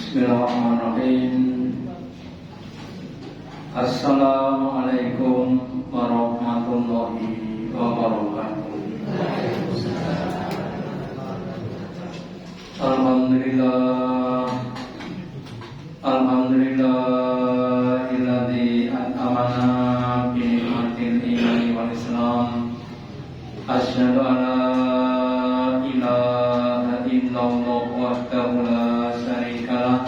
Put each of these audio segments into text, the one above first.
Bismillahirrahmanirrahim. Assalamualaikum warahmatullahi wabarakatuh. Alhamdulillah, alhamdulillahilladzi an'amana bi ni'matil imani wal islam. Asyhadu an la ilaha illallah wahdahu la syarika lah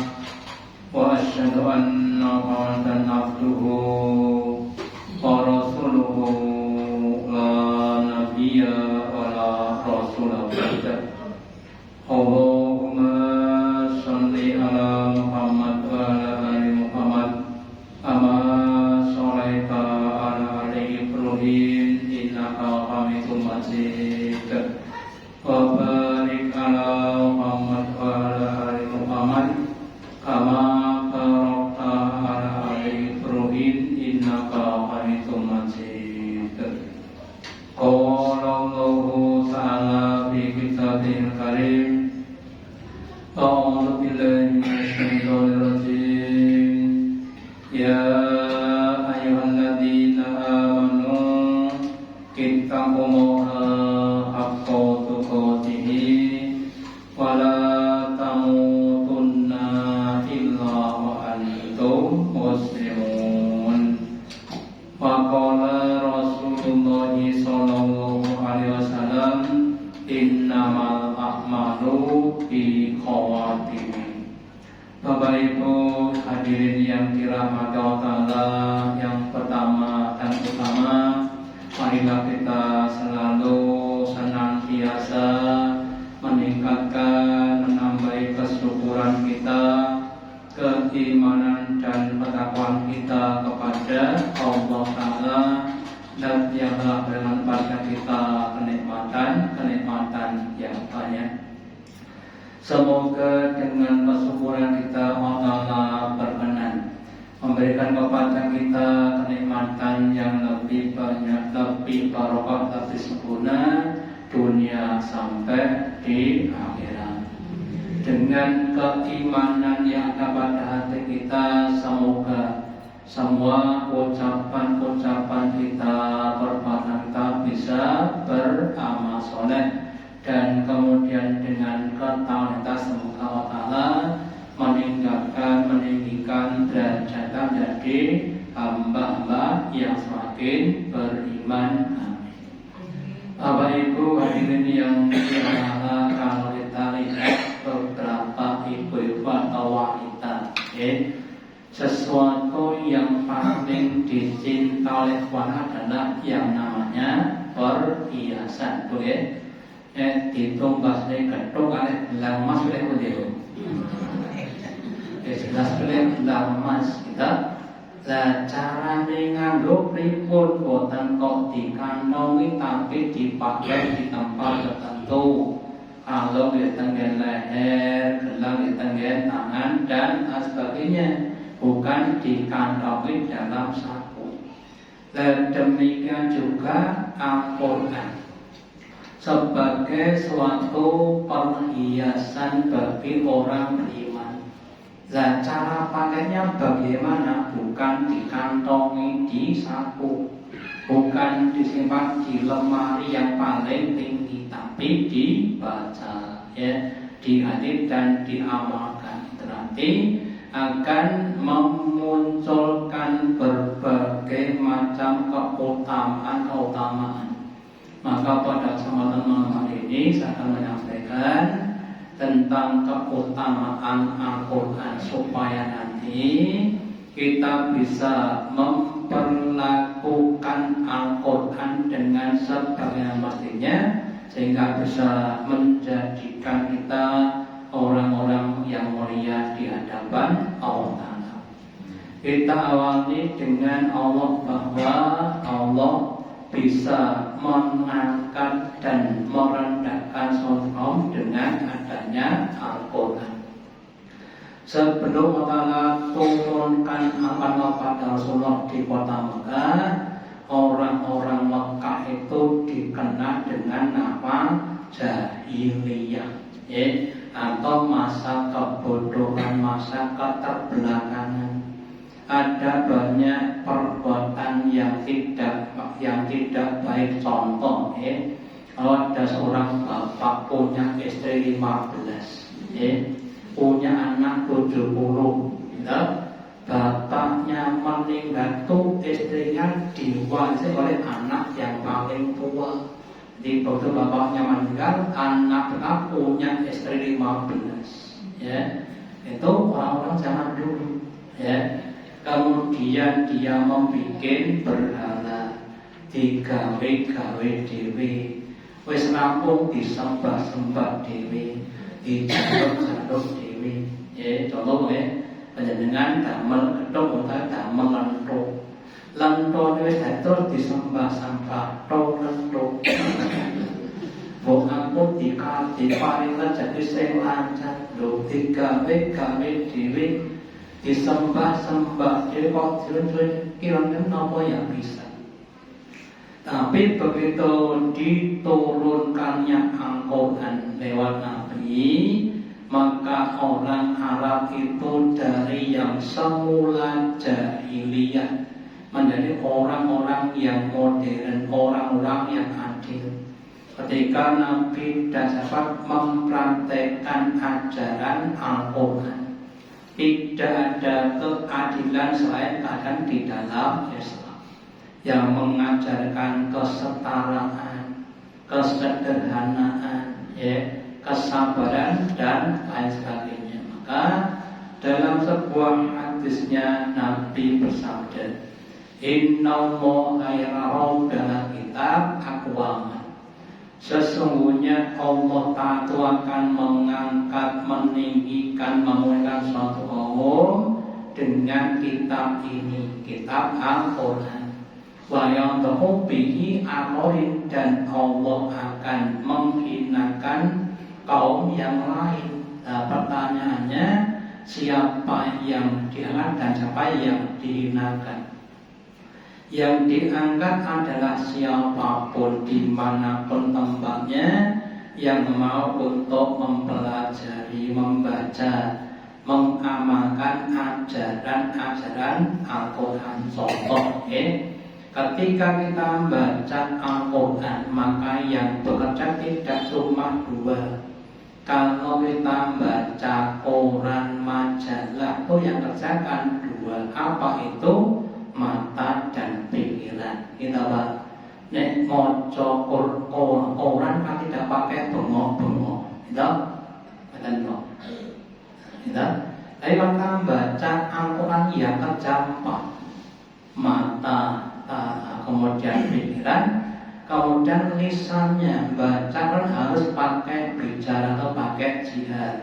wa asyhadu anna Muhammadan abduhu wa rasuluhu la nabiyya wa la rasula ba'da. Allahumma shalli ala Muhammad wa ala ali Muhammad kama shallaita ala ali Ibrahim innaka Hamidum Majid. Wa barik ala Muhammad wa ala ali Muhammad kama barakta ala ali Ibrahim innaka Hamidum Majid. Qala Allahu ta'ala fi kitabihil karim. A'udzu billahi minasy syaithanir rajim. Ya ayyuhalladzina amanu ittaqullaha haqqa tuqatih wa la tamutunna illa wa antum muslimun. Wa qala Rasulullah sallallahu alaihi wasallam, innamal a'malu bi khawatim. Bapak Ibu hadirin yang dirahmati Allah Ta'ala, yang pertama dan utama, marilah kita selalu senantiasa meningkatkan, menambahi kesyukuran kita, keimanan dan ketakwaan kita kepada Allah Ta'ala, dan biarlah dengan pada kita kenikmatan yang banyak. Semoga dengan kesyukuran kita Allah Ta'ala berkenan memberikan kepada kita kenikmatan yang lebih banyak, lebih barokah, lebih sempurna dunia sampai di akhirat. Dengan keimanan yang ada pada hati kita, semoga semua ucapan-ucapan kita, perbuatan kita bisa beramal soleh, dan kemudian dengan ketakwaan kita semoga Allah Ta'ala meninggikan derajat menjadi hamba-hamba yang semakin beriman. Amin. Bapak Ibu hadirin yang dirahmati, kalau kita lihat beberapa ibu-ibu atau wanita, sesuatu yang paling dicinta oleh wanita adalah yang namanya perhiasan, boleh? Ditumbas oleh gedung oleh gelang emas oleh beliau. Jelas oleh gelang emas kita. Lah cara nganggo pripun boten kok dikantongi tapi dipakai di tempat tertentu. Kalau di tenggen leher, gelang di tenggen tangan dan sebagainya, bukan dikantongi dalam saku. Dan demikian juga Al-Quran sebagai suatu perhiasan bagi orang beriman. Nah, cara pakainya bagaimana? Bukan dikantongi di saku, bukan disimpan di lemari yang paling tinggi, tapi dibaca, dihadir dan diamalkan. Itu nanti akan memunculkan berbagai macam keutamaan. Maka pada kesempatan malam hari ini saya akan menyampaikan tentang keutamaan Al-Quran supaya nanti kita bisa memperlakukan Al-Quran dengan sebagaimana mestinya, sehingga bisa menjadikan kita orang-orang yang mulia di hadapan Allah Ta'ala. Kita awali dengan Allah, bahwa Allah bisa mengangkat dan merendahkan suatu kaum dengan adanya Al-Quran. Sebelum Allah turunkan amanah pada Rasulullah di kota Mekah, orang-orang Mekah itu dikenal dengan nama jahiliyah, atau masa kebodohan, masa keterbelakangan. Ada banyak perbuatan yang tidak baik. Contoh, kalau ada seorang bapak punya istri 15, punya anak 70, bapaknya meninggal tuh istrinya diwarisi oleh anak yang paling tua. Di waktu bapaknya meninggal, anak punya istri 15, itu orang-orang zaman dulu, Kemudian dia membuat berhala, digawe-gawe dewe, wis rampung disembah-sembah dewe, dijaluk-jaluk dewe. Contoh panjenengan damel gethuk utawa damel lenthuk. Lenthuk wis terus disembah-sembah tok lenthuk. Wong aku diparing rezeki sing lancar, lho digawe-gawe dewe, disembah-sembah dewe kok kira-kira napa ya bisa. Tapi begitu diturunkannya Al-Quran lewat Nabi, maka orang Arab itu dari yang semula jahiliyah menjadi orang-orang yang modern, orang-orang yang adil. Ketika Nabi dan sahabat mempraktekkan ajaran Al-Quran, tidak ada keadilan selain keadaan di dalam Islam yang mengajarkan kesetaraan, kesederhanaan, kesabaran dan lain sebagainya. Maka dalam sebuah hadisnya Nabi bersabda, Innallaha yarau dalam kitab aqwaman. Sesungguhnya Allah Ta'ala akan mengangkat, meninggikan, memuliakan suatu kaum dengan kitab ini, kitab Al-Quran. Wa yantahu bihi akharin, dan Allah akan menghinakan kaum yang lain. Nah, pertanyaannya, siapa yang diangkat dan siapa yang dihinakan? Yang diangkat adalah siapapun dimanapun tempatnya yang mau untuk mempelajari, membaca, mengamalkan ajaran-ajaran Al-Quran. Contoh, ketika kita membaca Al-Quran, maka yang bekerja tidak cuma dua. Kalau kita baca koran, majalah, itu yang kerjakan dua. Apa itu? Mata dan pikiran. Kita nek maca koran kan tidak pakai bengok-bengok. Tapi kita baca Al-Quran ya kerja mata, kemudian pikiran, kemudian lisannya. Baca kan harus pakai bicara atau pakai jihad.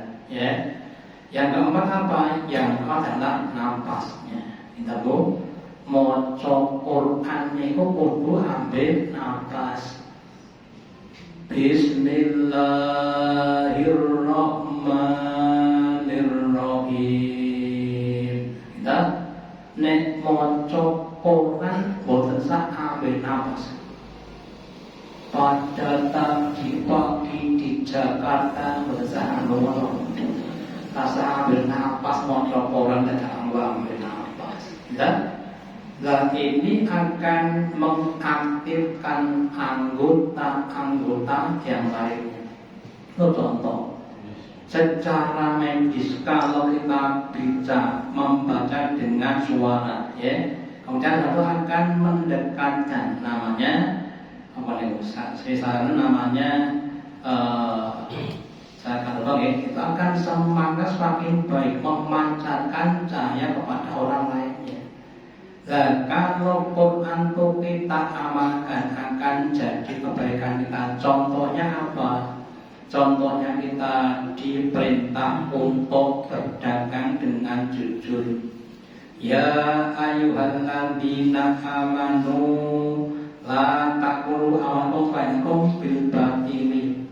Yang keempat apa? Yang adalah napasnya. Kita maca Quran niku kudu ambil nafas. Bismillahirrahmanirrahim. Kita nek maca Quran boten sak ambil nafas. Pada pagi di Jakarta bersama rasa ambil nafas maca Quran dan ambil nafas. Dan ini akan mengaktifkan anggota-anggota yang lainnya. Contoh, secara medis kalau kita bisa membaca dengan suara, kemudian itu akan mendekatkan, namanya apa nih Ustaz? Misalnya namanya saya katakan itu akan semakin baik memancarkan cahaya kepada orang lainnya. Dan kalau Quran itu kita amalkan akan jadi kebaikan kita. Contohnya apa? Contohnya kita diperintah untuk berdagang dengan jujur. Ya ayyuhalladzina amanu la taqulu amalakum bainakum bil batili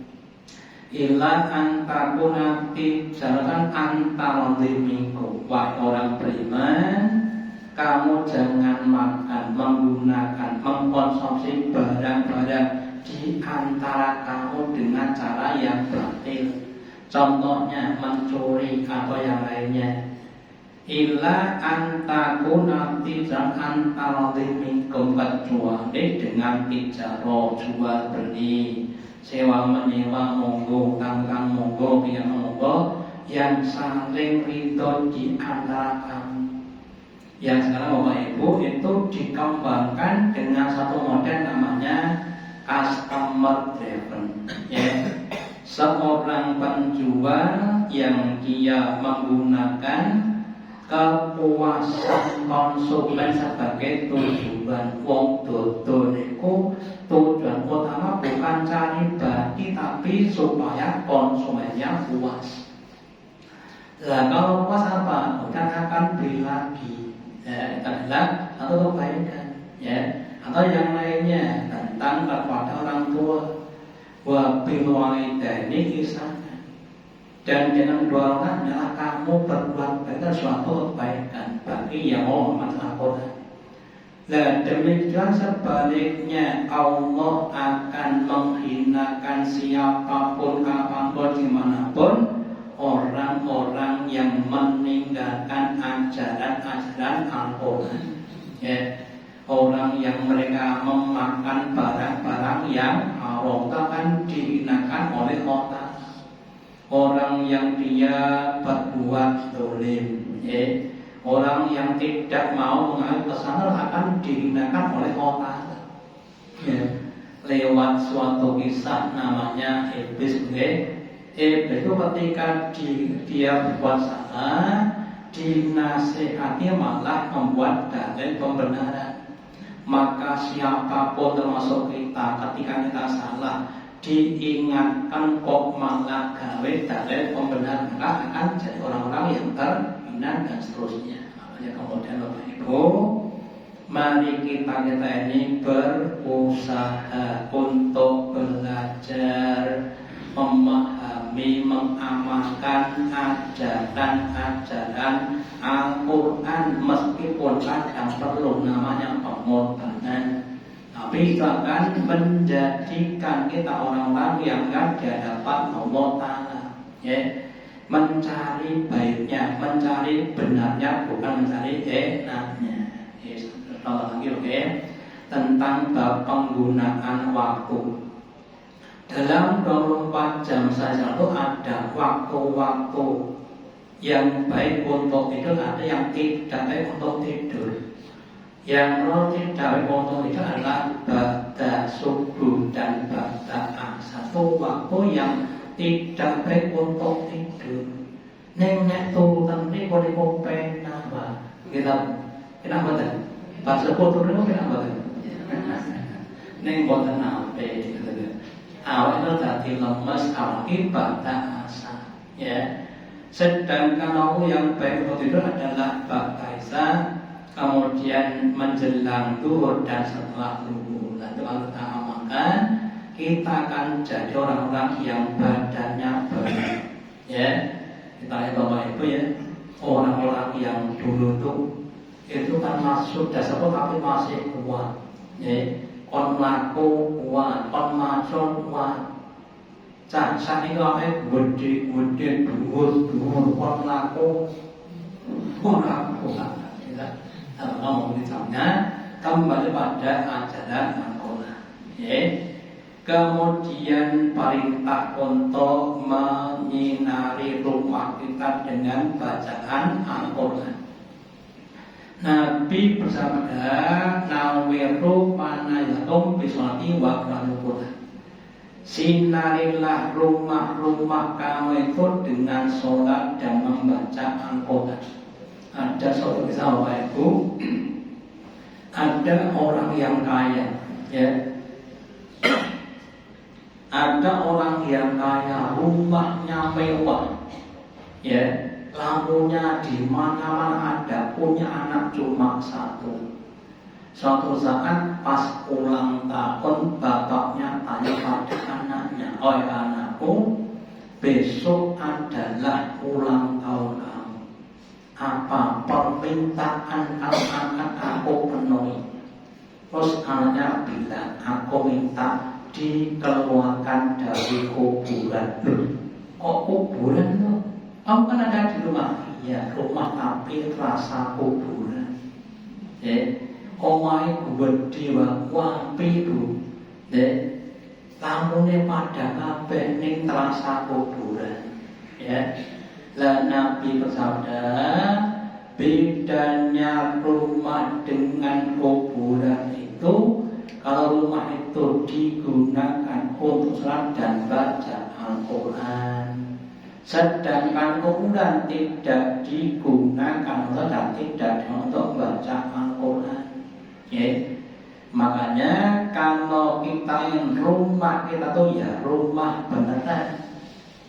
illa an takuna tijaratan antar minkum. Wahai orang beriman, kamu jangan makan, menggunakan, mengkonsumsi barang-barang di antara kamu dengan cara yang batil. Contohnya mencuri atau yang lainnya. illa antakuna tidak antara minkum kecuali dengan tijaro jual beli sewa menyewa monggo kang monggo yang monggo yang saling ridho di antara kamu. Yang sekarang Bapak Ibu itu dikembangkan dengan satu model namanya customer driven, ya. Seorang penjual yang dia menggunakan kepuasan konsumen sebagai tujuan. Wong dodol niku tujuan utama bukan cari baki tapi supaya konsumennya puas. Lah kalau puas apa? Bukan akan beli lagi. Ya, itu adalah satu kebaikan, ya. Atau yang lainnya tentang kepada orang tua. Wa bil walidaini ihsana. Dan dengan dua orang adalah kamu berbuat baik suatu kebaikan bagi yang Allah Al-Quran. Dan demikian sebaliknya Allah akan menghinakan siapapun kapanpun dimanapun orang-orang yang meninggalkan ajaran-ajaran Al-Quran, ya. Orang yang mereka memakan barang-barang yang haram akan dihinakan oleh Allah. Orang yang dia berbuat dolim, ya. Orang yang tidak mau mengambil pesanan akan dihinakan oleh Allah, ya. Lewat suatu kisah namanya iblis, ya. Iblis itu ketika dia berbuat salah, dinasihati malah membuat dalil pembenaran. Maka siapapun termasuk kita ketika kita salah diingatkan kok malah gawe dalil pembenaran, maka akan jadi orang-orang yang terhina dan seterusnya. Makanya kemudian Bapak Ibu, mari kita ini berusaha untuk belajar memahami, mengamalkan ajaran-ajaran Al-Quran meskipun kadang perlu namanya pengorbanan, tapi itu akan menjadikan kita orang-orang yang akan di hadapan Allah Ta'ala, ya. Mencari baiknya, mencari benarnya, bukan mencari enaknya. Contoh lagi, oke, tentang bab penggunaan waktu. Dalam 24 jam saja itu ada waktu-waktu yang baik untuk tidur, ada yang tidak baik untuk tidur. Yang tidak baik untuk tidur adalah ba'da subuh dan ba'da asar. Satu waktu yang tidak baik untuk tidur. Nek turun ini boleh kopen apa? Kita betul. Pas subuh turun itu kita betul. Nek boten ape. Awak itu tadi lemes, awak ibadah asar, ya. Sedangkan waktu yang baik untuk tidur adalah ba'da isya, kemudian menjelang zuhur dan setelah zuhur. Lalu kalau kita amalkan, kita akan jadi orang-orang yang badannya baik, ya. Kita lihat Bapak Ibu, ya, orang-orang yang dulu itu kan sudah sebut tapi masih kuat, ya. Kon laku kuat, kon macul kuat. Saat itu apa? Gede, dhuwur, kon laku kuat. Kalau ngomong misalnya kembali pada ajaran Al-Quran, ya. Kemudian perintah untuk menyinari rumah kita dengan bacaan Al-Quran. Nabi bersabda, nawiru manayatum bisolati wa Quran. Sinarilah rumah-rumah kamu itu dengan sholat dan membaca Al-Quran. Ada suatu kisah Bapak Ibu, ada orang yang kaya, ya. Ada orang yang kaya, rumahnya mewah, ya. Lampunya di mana-mana ada, punya anak cuma satu. Suatu saat pas ulang tahun, bapaknya tanya pada anaknya, "Oi anakku, besok adalah ulang tahun kamu. Apa permintaan kamu akan aku penuhi?" Terus anaknya bilang, "Aku minta dikeluarkan dari kuburan." Kok kuburan tuh? Kamu kan ada di rumah. ya rumah tapi rasa kuburan. Ya, omahe gede wapi Bu. Ya, lamune pada kabeh ning rasa kuburan. Ya. Lah Nabi bersabda, bedanya rumah dengan kuburan itu, kalau rumah itu digunakan untuk sholat dan baca Al-Quran, sedangkan kuburan tidak digunakan dan tidak untuk baca Al-Quran. Ya. Makanya kalau kita yang rumah kita tuh ya rumah beneran,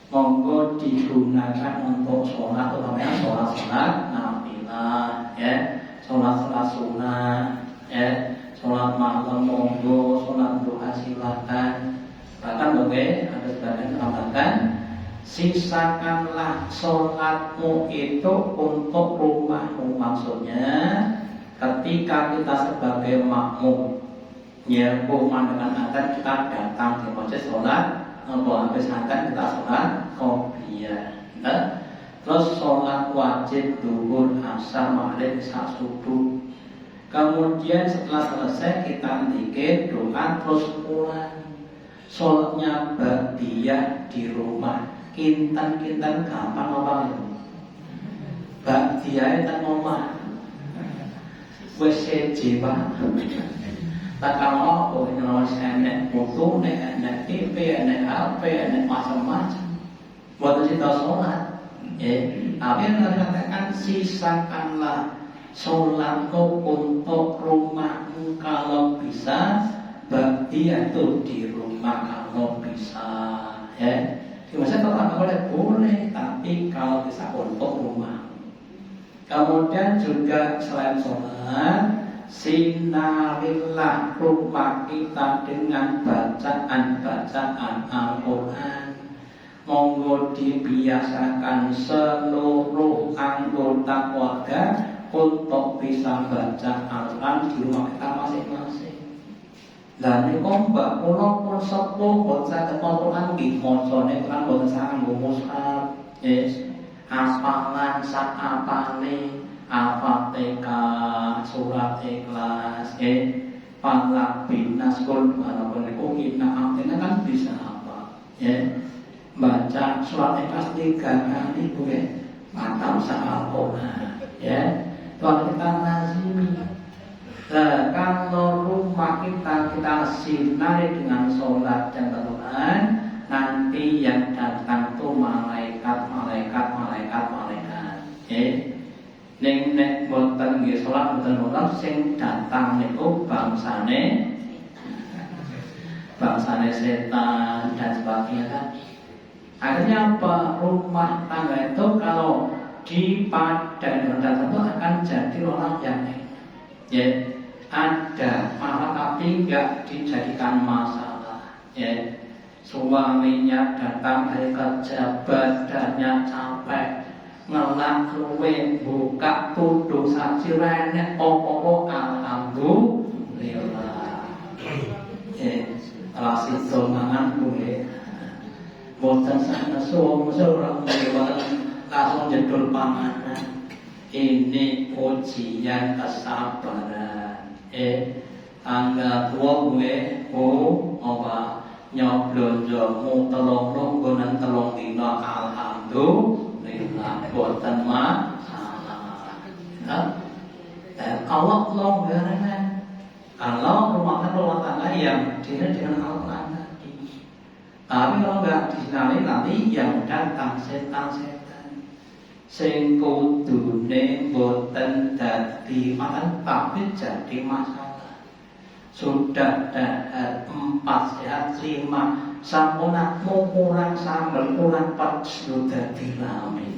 monggo digunakan untuk sholat, utamanya sholat nafilah, ya, sholat sunnah, ya, sholat malam monggo, sholat duha silakan. Bahkan boleh ada sebagian mengatakan, sisakanlah sholatmu itu untuk rumahmu. Maksudnya ketika kita sebagai makmum nyerbu dengan agar kita datang di masjid sholat, habis akan kita sholat qobliyah, terus sholat wajib zuhur, asar, maghrib, isya, subuh. Kemudian setelah selesai kita zikir, doa, terus pulang. Sholatnya ba'diyah di rumah. Kinten gampang apa itu? Ba'diyah itu omah. Wis seje Pak. Tak kalau oh ini enek foto, enek TV, enek HP, enek macam-macam. Buat kita sholat, tapi yang dikatakan sisakanlah sholatmu untuk rumahmu kalau bisa, berarti itu di rumah kalau bisa. Ya, maksudnya kalau boleh, tapi kalau bisa untuk rumah. Kemudian juga selain sholat, sinarilah rumah kita dengan bacaan-bacaan Al-Quran. Monggo dibiasakan seluruh anggota keluarga untuk bisa baca Al-Quran di rumah kita masing-masing. Dan ini mbak kula pun sepuh baca Al-Quran nggih macane Quran boten saged mushaf. Hafalan sak apane Al-Fatihah, surat Ikhlas, Falaq, Nas, Qul walaupun itu inna kan bisa apa? Ya, baca surat Ikhlas 3 kali itu ya, mantap Al-Quran. Ya, kalau kita lazimi. Nah, kalau rumah kita sinari dengan sholat dan Al-Quran, nanti yang datang itu malaikat. Ning nek boten nggih salat boten sing datang niku bangsane setan dan sebagainya kan. Akhirnya apa? Rumah tangga itu kalau dipadan dengan datang itu akan jadi orang yang ya ada masalah tapi enggak dijadikan masalah. Ya, suaminya datang dari kerja, badannya capek, ngelak luwe buka tuduh saksi rene opo alhamdulillah. Rasi mangan kuwe boten sana suwung-suwung langsung jedul panganan. Ini ujian kesabaran. Tanggal 2 gue apa nyoblonjomu telung gonan telung dina alhamdulillah boten masalah. Dan Allah longgarane. Kalau rumah tangga yang dengan Al-Quran tadi. Tapi kalau enggak disinari nanti yang datang setan-setan. Sing kudune boten dadi makan tapi jadi masalah. Sudah dahar 4 sehat 5 sampunakmu kurang sambel kurang pedes sudah dilami.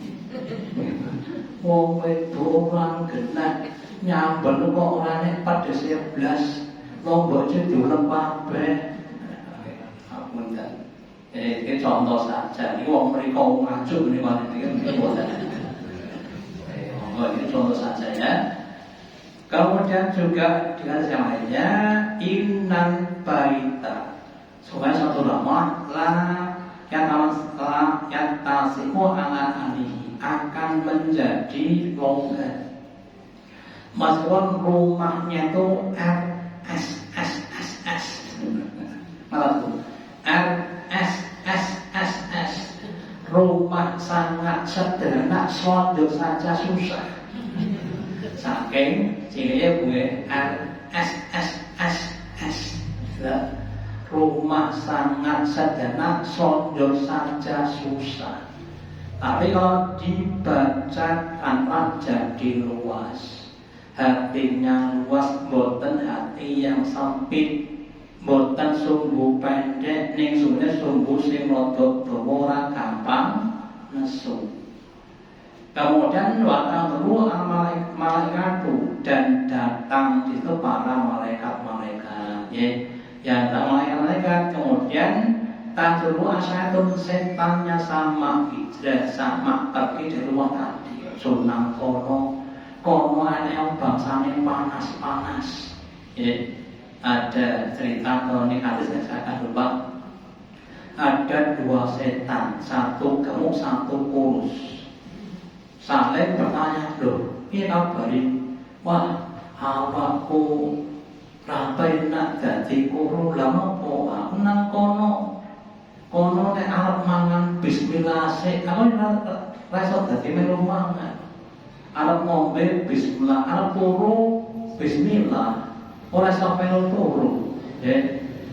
Wong wedok orang genah nyambel kok orane pedes 11 lombok diulek kabeh. Apunten. Ini contoh saja. Ini wong mriko maju ini boten. Ini contoh saja ya. Kemudian juga dengan yang lainnya innal baita. Supaya satu rumah la yatasimu ala alihi. akan menjadi longgar. Meskipun rumahnya itu RSSSS, malah tuh RSSSS, rumah sangat sederhana, selonjor saja susah. Saking ciliknya gue RSSSS, rumah sangat sederhana, selonjor saja susah. Tapi kalau dibacakanlah jadi luas. Hatinya luas, boten hati yang sempit, boten sumbu pendek, ning sune sumbu sing rada dawa ora gampang nesu. Kemudian waktu malaikatu, dan datang itu para malaikat-malaikat, yang malaikat-malaikat. Kemudian tajuru asyatun, setannya sama hijrah, sama pergi dari rumah tadi. Sunang kono ada yang bangsanya panas-panas. Ada cerita kronik hadis yang saya akan lupa. Ada dua setan, satu gemuk, satu kurus. Saling bertanya, loh, ini kabari? Wah, awakku rapai nak jadi kuru lama po. Aku nang kono nek arep mangan bismillah sik. Aku rasa dadi melu mangan. Arep ngombe bismillah, arep turu bismillah, ora sampe turu.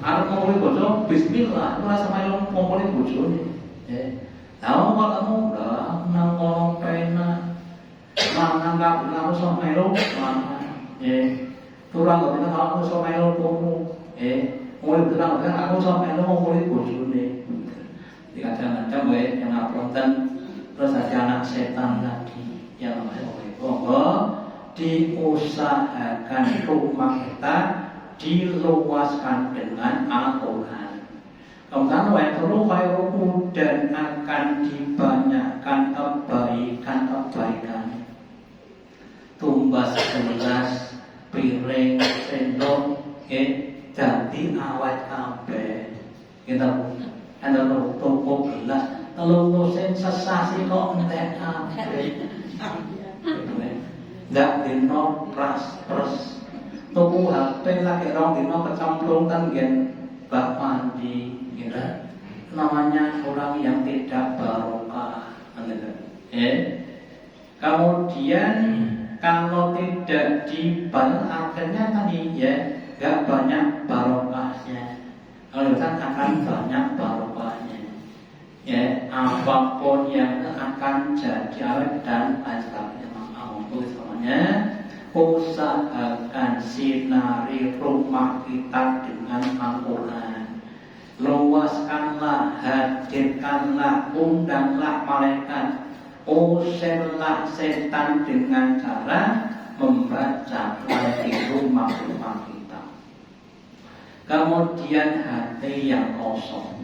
Arep ngombe bojo bismillah, ora sampe ngombe bojone. Tahu kamu udah nang kono pena mangan gak sampe mangan. Turang kok nek aku sampe turu. Mulai terang aku sampe ngombe bojone. Dikacang-kacang yang ngapunten, terus ada anak setan tadi yang diusahakan rumah kita diluaskan dengan Al-Quran. Kemudian khairukum, dan akan dibanyakkan kebaikan. Tumbas gelas, piring, sendok, jadi awet kabeh. Kita ada toko gelas, telung sen sesasi kok entek kabeh. Ndak dino pras tuku HP lagi rong dino kecemplung kan gen bak mandi, kira namanya orang yang tidak barokah. Kemudian kalau tidak dibal, akhirnya tadi gak banyak barokahnya. Kalau kan akan banyak barokahnya. Apapun yang akan jadi awet dan lain sebagainya. Usahakan sinari rumah kita dengan Al-Quran. Luaskanlah, hadirkanlah, undanglah malaikat, usirlah setan dengan cara membaca di rumah-rumah kita. Kemudian hati yang kosong.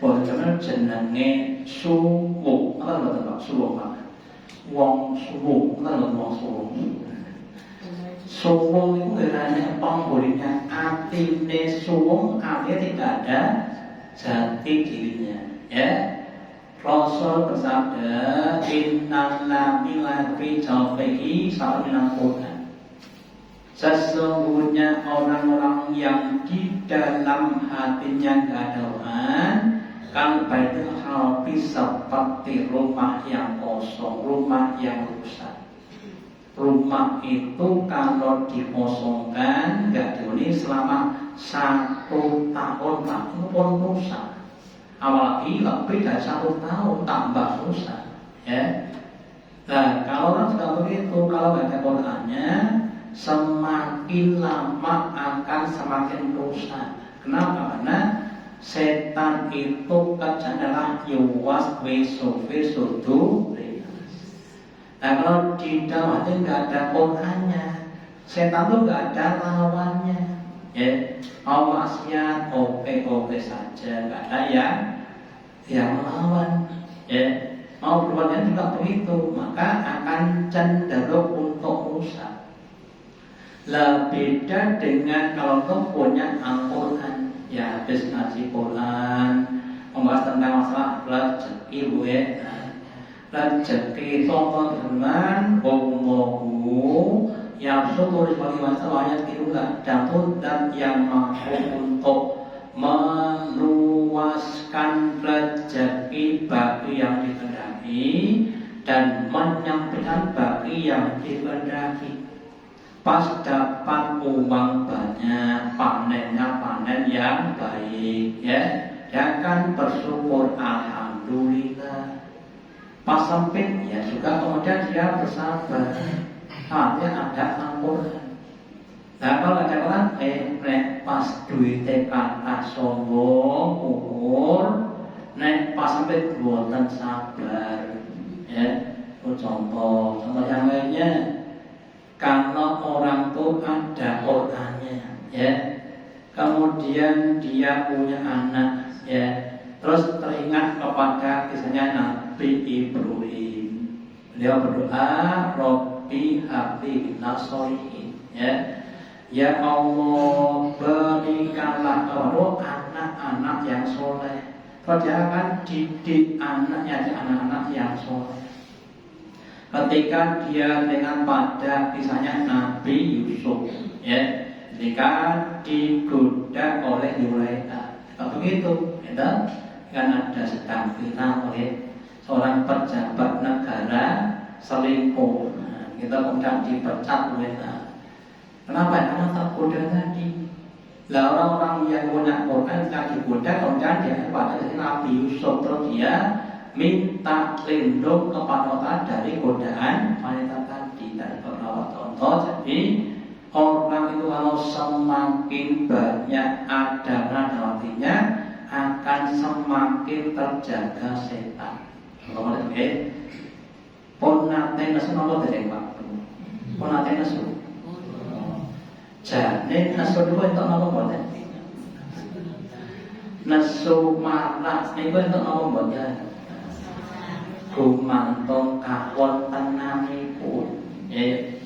Bagaimana jenenge suwung? Apa betul suwung? Wong suwung, apa wong suwung? Suwung itu karena penghuninya atine suwung, artinya tidak ada jati dirinya. Rasul bersabda, Innal lamila fi jawfihi sa'minal Quran. Sesungguhnya orang-orang yang di dalam hatinya gak ada Quran, kan baitul halbi seperti rumah yang kosong, rumah yang rusak. Rumah itu kalau dikosongkan, gak dihuni selama 1 tahun, itu pun rusak. Apalagi lebih dari 1 tahun, tambah rusak. Nah, kalau orang sudah begitu, kalau gak ada Qurannya, semakin lama akan semakin rusak. Kenapa? Karena setan itu adalah yuwas wesudu. Nah, kalau di dalam hati nggak ada Qurannya, setan itu nggak ada lawannya. Mau maksiat, oke saja, nggak ada yang melawan. Mau berbuatnya juga begitu, maka akan cenderung untuk rusak. Beda dengan kalau kau punya Al-Quran, habis ngaji Quran, membahas tentang masalah rezeki, rezeki tono dengan Allahu yang syukur bagi masalahnya itu jatuh dan yang mampu untuk meluaskan rezeki bagi yang dikehendaki dan menyampaikan bagi yang dikehendaki. Pas dapat uang banyak, panennya panen yang baik, ya, dia akan bersyukur alhamdulillah. Pas sempit, ya juga kemudian dia bersabar. Artinya ada ampunan. Nah kalau ada orang pas duitnya kata sombong, ukur, pas sempit buatan sabar, ya. Contoh yang lainnya. Kalau orang itu ada orangnya, ya, kemudian dia punya anak, ya, terus teringat kepada kisahnya Nabi Ibrahim. Beliau berdoa, Robbi habli nasolihin, ya, ya Allah berikanlah kepada anak-anak yang soleh. Terus dia akan didik anaknya, anak-anak yang soleh. Ketika dia dengan pada kisahnya Nabi Yusuf, ya, ketika digoda oleh Yulaita, begitu, ya, kan ada sedang final oleh seorang pejabat negara selingkuh, kita kemudian dipecat oleh. Kenapa? Karena tergoda tadi. Lah orang-orang yang punya Quran yang digoda kemudian dia pada Nabi Yusuf, terus dia minta lindung kepada Allah dari godaan wanita tadi dari beberapa contoh. Jadi orang itu kalau semakin banyak ada radawatinya akan semakin terjaga setan. Kalau pun nate nesu nopo dari waktu, pun nate nesu. Jadi nesu dua itu nopo buatnya. Nesu marah itu nopo buatnya. Gumantung kawon tenanipun, ya.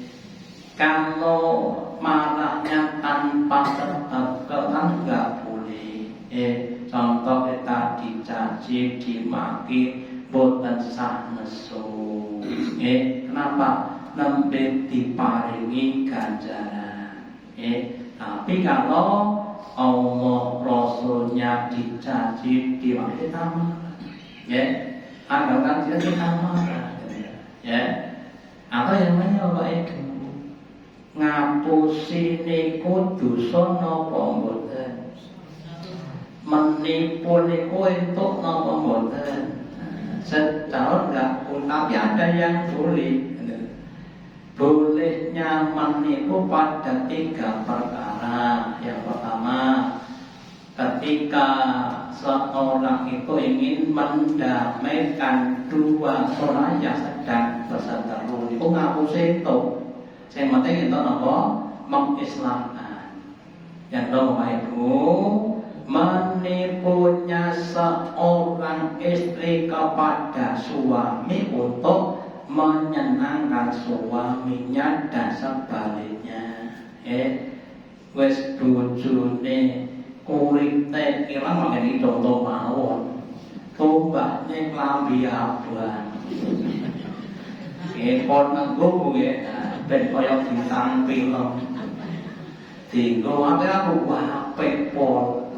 Kalau marahnya tanpa sebab kan nggak boleh, contoh kita dicaci, dimaki, boten sah nesu, kenapa? Nembe diparingi ganjaran, tapi kalau Allah Rasulnya dicaci, dimaki, tamah, ya. Agak kan kita marah, ya. Atau yang lainnya Bapak Ibu, ngapusi niku dosa napa mboten? Menipu niku entuk napa mboten? Secara enggak pun, tapi ada yang boleh. Bolehnya menipu pada 3 perkara. Yang pertama, ketika seorang itu ingin mendamaikan dua orang yang sedang berseteru, itu ngapusi itu. Yang penting itu apa? Mengislamkan. Yang kedua itu menipunya seorang istri kepada suami untuk menyenangkan suaminya dan sebaliknya. Wes bojone kurite kira mangene contoh mawon. Tombakne klambi abang. Kon nganggo kuwi ben kaya bintang film. Dienggo aku apik pol.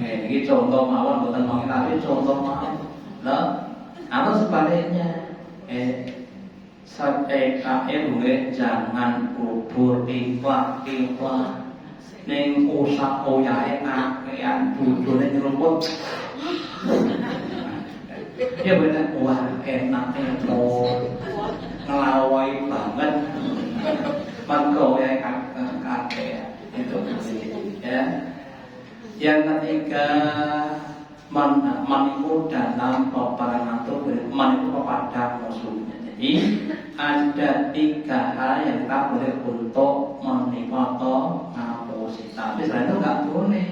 Iki contoh mawon boten mangke tapi contoh mawon. Lah, atau sebaliknya sampai jangan kubur iklan ning usak oyahe kakean bojone nyeruput. Ya bener, wah enaknya pol ngelawai banget. Mangko ya kakean itu ya. Yang ketiga, menipu dalam peperangan itu menipu kepada musuhnya. Jadi ada 3 hal yang kita boleh untuk menipu atau ngapusi. Tapi selain itu nggak boleh,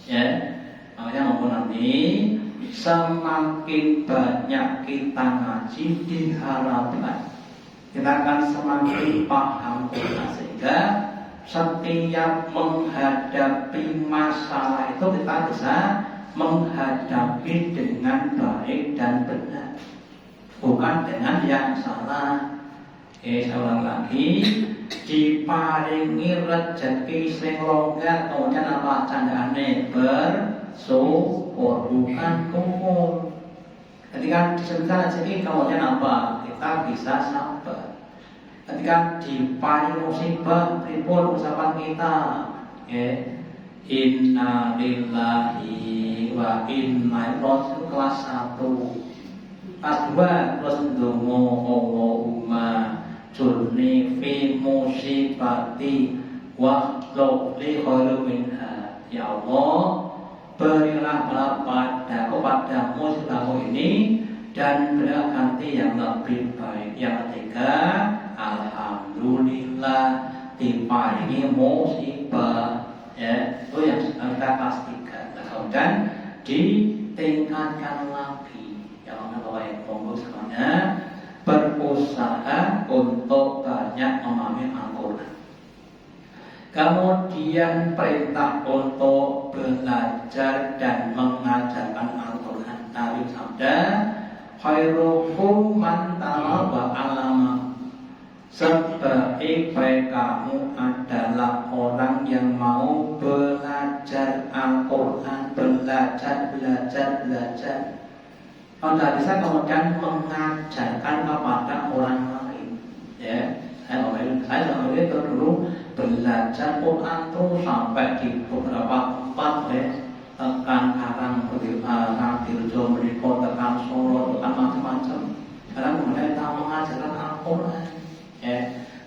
ya. Makanya maupun nanti semakin banyak kita ngaji diharapkan kita akan semakin paham Quran, sehingga setiap menghadapi masalah itu kita bisa menghadapi dengan baik dan benar. bukan dengan yang salah. Saya ulang lagi, diparingi rezeki sing longgar, kemudian apa candaane? Bersyukur, bukan kufur. Ketika disebutkan rezeki, kemudian apa? Kita bisa sabar. Ketika diparingi musibah, pripun ucapan kita? Inna lillahi wa inna ilaihi raji'un kelas 1. Kelas 2 terus ndonga Allahumma jurni fi musibati wa ghfirli khairum minha. Ya Allah, berilah kepada musibahku ini dan berilah ganti yang lebih baik. Yang ketiga, alhamdulillah diparingi musibah. Ya, itu yang kita pastikan. Nah, kemudian ditingkatkan lagi. Yang namanya monggo semuanya berusaha untuk banyak memahami Al-Quran. Kemudian perintah untuk belajar dan mengajarkan Al-Quran. Nabi sabda, khairukum man ta'allama wa 'allama. Sebaik-baik kamu adalah orang yang mau belajar Al-Quran, belajar. Kalau tidak bisa kemudian mengajarkan kepada orang lain. Ya, saya dulu belajar Quran terus sampai di beberapa tempat, ya, tekan Karang, Tirjo, Meriko, tekan Solo, tekan macam-macam. Sekarang kemudian kita mengajarkan Al-Quran. Ya,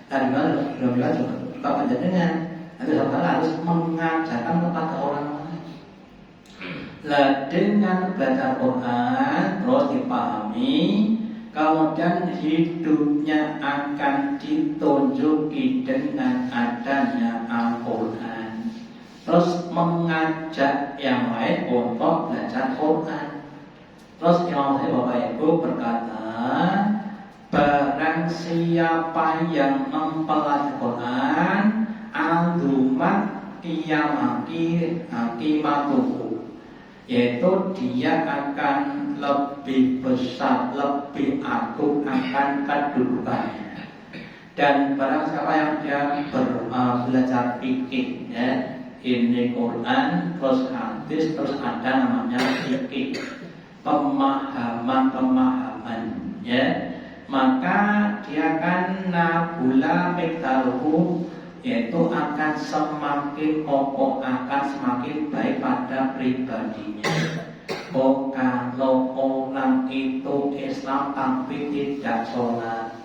tadi juga panjenengan nanti saudara harus mengajarkan kepada orang lain. Lah dengan belajar Quran terus dipahami, kemudian hidupnya akan ditunjuki dengan adanya Al-Quran. Terus mengajak yang lain untuk belajar Quran. Terus Imam Bapak Ibu berkata, barang siapa yang mempelajari Quran, azumat qiyamatuhu, yaitu dia akan lebih besar, lebih agung akan kedudukannya. Dan barang siapa yang dia belajar fikih, ya, ini Quran terus hadis terus ada namanya fikih, pemahaman, ya, maka dia akan nabula miktaruhu, yaitu akan semakin kokoh, akan semakin baik pada pribadinya. Oh, kalau orang itu Islam tapi tidak sholat,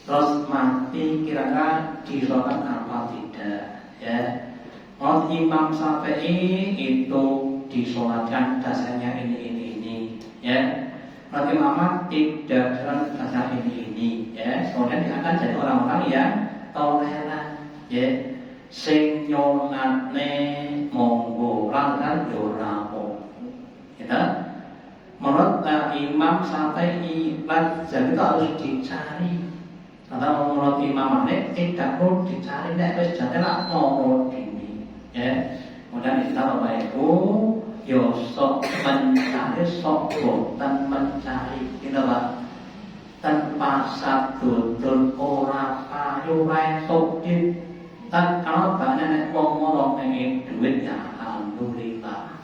terus mati kira-kira disolat apa tidak? Ya, oh, Imam Syafi'i itu disolatkan dasarnya ini, ya. Nabi Muhammad tidak dalam bahasa ini, ya. Kemudian dia akan jadi orang-orang yang toleran, ya. Sing nyonatne monggo, lan yo ora apa. Ya. Menurut Imam Syafi'i, jadi itu harus dicari. Karena menurut Imam Malik tidak perlu dicari, nek wis jane lak ngono dini, ya. Kemudian kita Bapak Ibu yo sok mencari, sok boten mencari, gitu Pak. Tanpa sadudul ora payu wae sok dit. Dan kalau banyak nek wong ngomong pengen duit, ya alhamdulillah.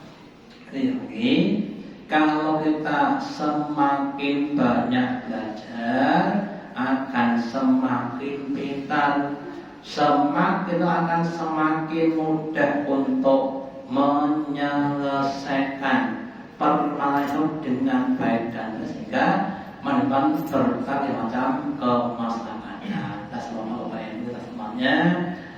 Jadi kalau kita semakin banyak belajar akan semakin pintar, akan semakin mudah untuk menyelesaikan permasalahan dengan baik dan sehingga menemukan berbagai macam kemaslahatan. Semoga Bapak Ibu semuanya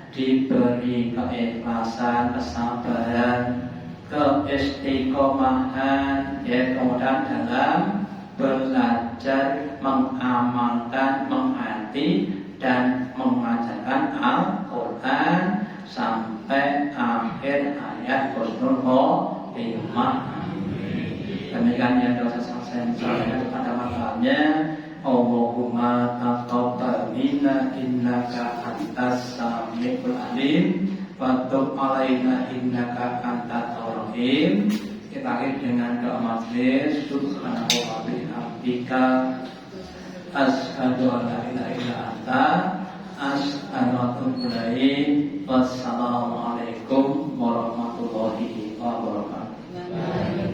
diberi keikhlasan, kesabaran, keistiqomahan, ya, kemudian dalam belajar, mengamalkan, menghayati dan mengajarkan Al-Quran sampai akhir hayat husnul khotimah. Demikian yang dosa saya pada makamnya. Allahumma taqabbal minna innaka antas samiul alim wa tub alaina innaka antat rahim. Kita akhir dengan doa majlis. Subhanallahi wa bihamdika Asyhadu an la ilaha illa anta asyhadu an la ilaha illa anta. Wassalamualaikum warahmatullahi